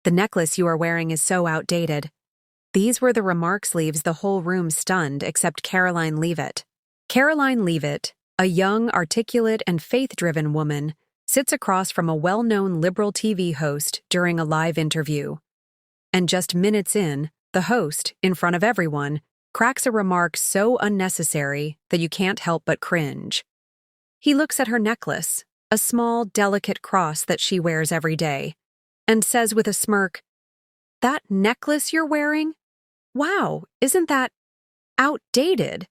The necklace you are wearing is so outdated." These were the remarks leaves the whole room stunned except Karoline Leavitt. Karoline Leavitt, a young, articulate, and faith-driven woman, sits across from a well-known liberal TV host during a live interview. And just minutes in, the host, in front of everyone, cracks a remark so unnecessary that you can't help but cringe. He looks at her necklace, a small, delicate cross that she wears every day, and says with a smirk, "That necklace you're wearing? Wow, isn't that outdated?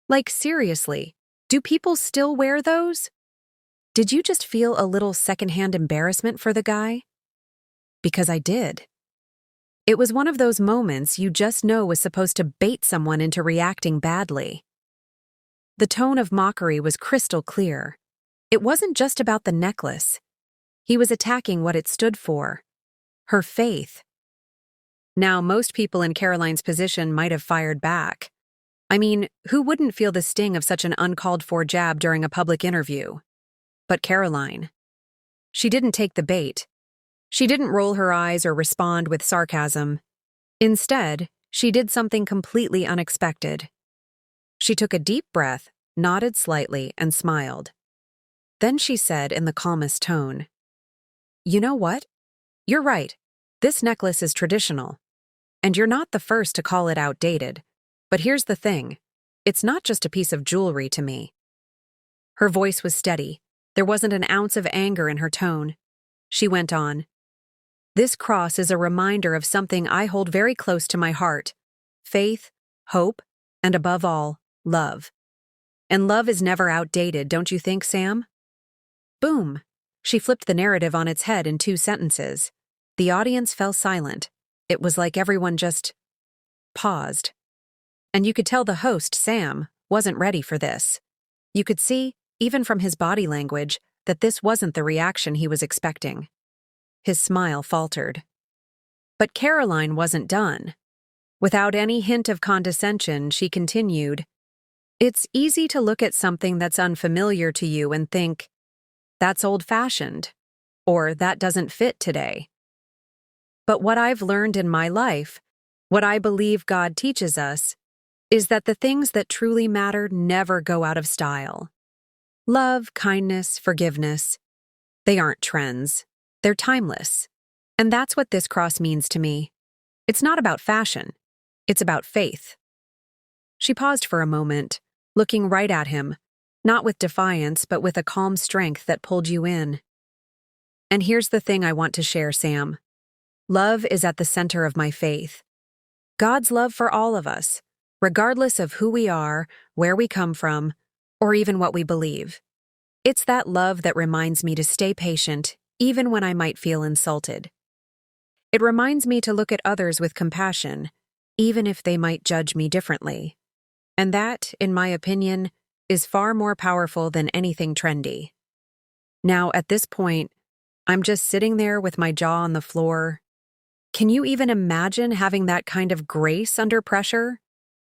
Like, seriously, do people still wear those?" Did you just feel a little secondhand embarrassment for the guy? Because I did. It was one of those moments you just know was supposed to bait someone into reacting badly. The tone of mockery was crystal clear. It wasn't just about the necklace. He was attacking what it stood for. Her faith. Now, most people in Karoline's position might have fired back. I mean, who wouldn't feel the sting of such an uncalled-for jab during a public interview? But Karoline. She didn't take the bait. She didn't roll her eyes or respond with sarcasm. Instead, she did something completely unexpected. She took a deep breath, nodded slightly, and smiled. Then she said in the calmest tone, "You know what? You're right. This necklace is traditional. And you're not the first to call it outdated. But here's the thing. It's not just a piece of jewelry to me." Her voice was steady. There wasn't an ounce of anger in her tone. She went on, "This cross is a reminder of something I hold very close to my heart: faith, hope, and above all, love. And love is never outdated, don't you think, Sam?" Boom! She flipped the narrative on its head in 2 sentences. The audience fell silent. It was like everyone just paused. And you could tell the host, Sam, wasn't ready for this. You could see, even from his body language, that this wasn't the reaction he was expecting. His smile faltered. But Karoline wasn't done. Without any hint of condescension, she continued, "It's easy to look at something that's unfamiliar to you and think, that's old-fashioned, or that doesn't fit today. But what I've learned in my life, what I believe God teaches us, is that the things that truly matter never go out of style. Love, kindness, forgiveness, they aren't trends. They're timeless. And that's what this cross means to me. It's not about fashion. It's about faith." She paused for a moment, looking right at him, not with defiance, but with a calm strength that pulled you in. "And here's the thing I want to share, Sam. Love is at the center of my faith. God's love for all of us, regardless of who we are, where we come from, or even what we believe. It's that love that reminds me to stay patient, even when I might feel insulted. It reminds me to look at others with compassion, even if they might judge me differently. And that, in my opinion, is far more powerful than anything trendy." Now, at this point, I'm just sitting there with my jaw on the floor. Can you even imagine having that kind of grace under pressure?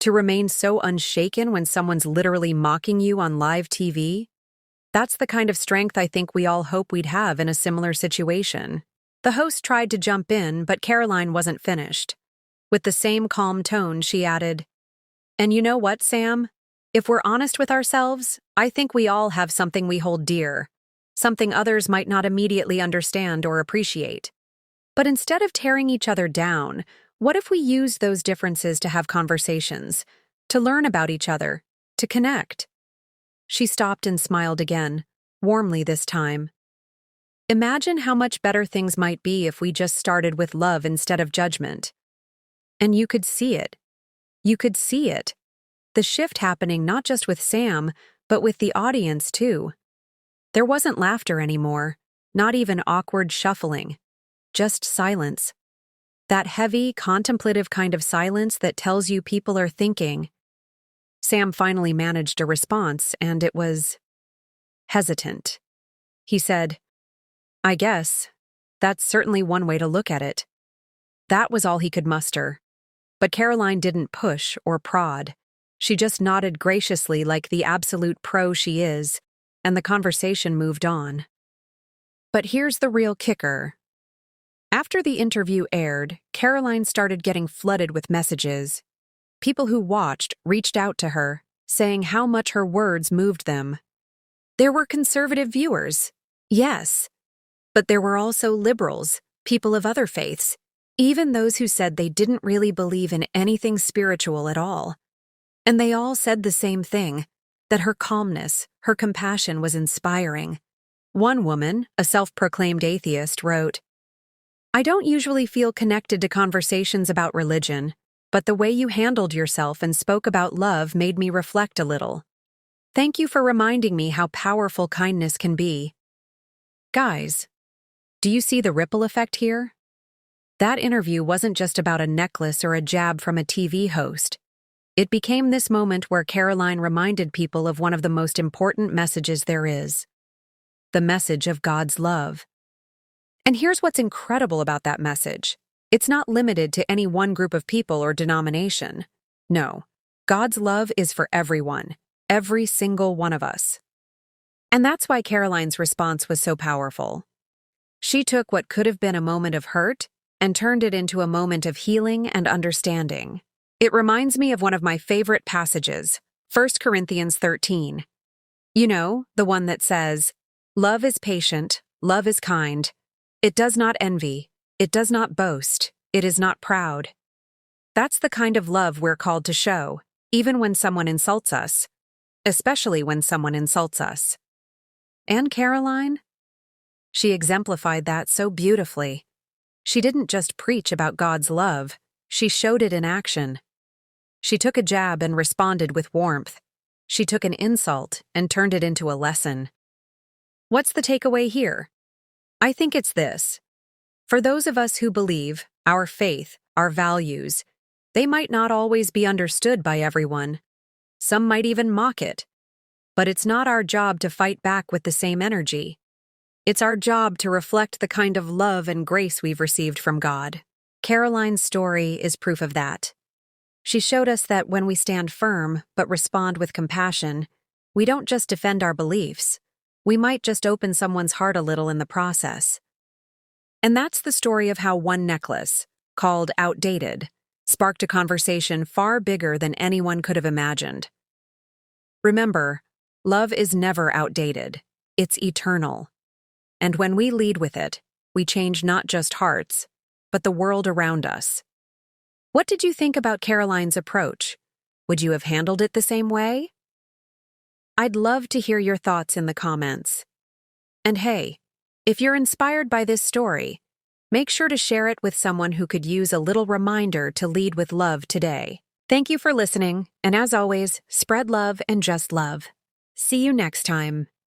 To remain so unshaken when someone's literally mocking you on live TV? That's the kind of strength I think we all hope we'd have in a similar situation. The host tried to jump in, but Karoline wasn't finished. With the same calm tone, she added, "And you know what, Sam? If we're honest with ourselves, I think we all have something we hold dear, something others might not immediately understand or appreciate. But instead of tearing each other down, what if we used those differences to have conversations, to learn about each other, to connect?" She stopped and smiled again, warmly this time. "Imagine how much better things might be if we just started with love instead of judgment." And you could see it. You could see it. The shift happening not just with Sam, but with the audience too. There wasn't laughter anymore, not even awkward shuffling. Just silence. That heavy, contemplative kind of silence that tells you people are thinking. Sam finally managed a response, and it was hesitant. He said, "I guess. That's certainly one way to look at it." That was all he could muster. But Karoline didn't push or prod. She just nodded graciously like the absolute pro she is, and the conversation moved on. But here's the real kicker. After the interview aired, Karoline started getting flooded with messages. People who watched reached out to her, saying how much her words moved them. There were conservative viewers, yes, but there were also liberals, people of other faiths, even those who said they didn't really believe in anything spiritual at all. And they all said the same thing, that her calmness, her compassion was inspiring. One woman, a self-proclaimed atheist, wrote, "I don't usually feel connected to conversations about religion, but the way you handled yourself and spoke about love made me reflect a little. Thank you for reminding me how powerful kindness can be." Guys, do you see the ripple effect here? That interview wasn't just about a necklace or a jab from a TV host. It became this moment where Karoline reminded people of one of the most important messages there is: the message of God's love. And here's what's incredible about that message. It's not limited to any one group of people or denomination. No, God's love is for everyone, every single one of us. And that's why Karoline's response was so powerful. She took what could have been a moment of hurt and turned it into a moment of healing and understanding. It reminds me of one of my favorite passages, 1 Corinthians 13. You know, the one that says, "Love is patient, love is kind. It does not envy, it does not boast, it is not proud." That's the kind of love we're called to show, even when someone insults us, especially when someone insults us. And Karoline? She exemplified that so beautifully. She didn't just preach about God's love, she showed it in action. She took a jab and responded with warmth. She took an insult and turned it into a lesson. What's the takeaway here? I think it's this. For those of us who believe, our faith, our values, they might not always be understood by everyone. Some might even mock it. But it's not our job to fight back with the same energy. It's our job to reflect the kind of love and grace we've received from God. Karoline's story is proof of that. She showed us that when we stand firm but respond with compassion, we don't just defend our beliefs. We might just open someone's heart a little in the process. And that's the story of how one necklace, called Outdated, sparked a conversation far bigger than anyone could have imagined. Remember, love is never outdated. It's eternal. And when we lead with it, we change not just hearts, but the world around us. What did you think about Karoline's approach? Would you have handled it the same way? I'd love to hear your thoughts in the comments. And hey, if you're inspired by this story, make sure to share it with someone who could use a little reminder to lead with love today. Thank you for listening, and as always, spread love and just love. See you next time.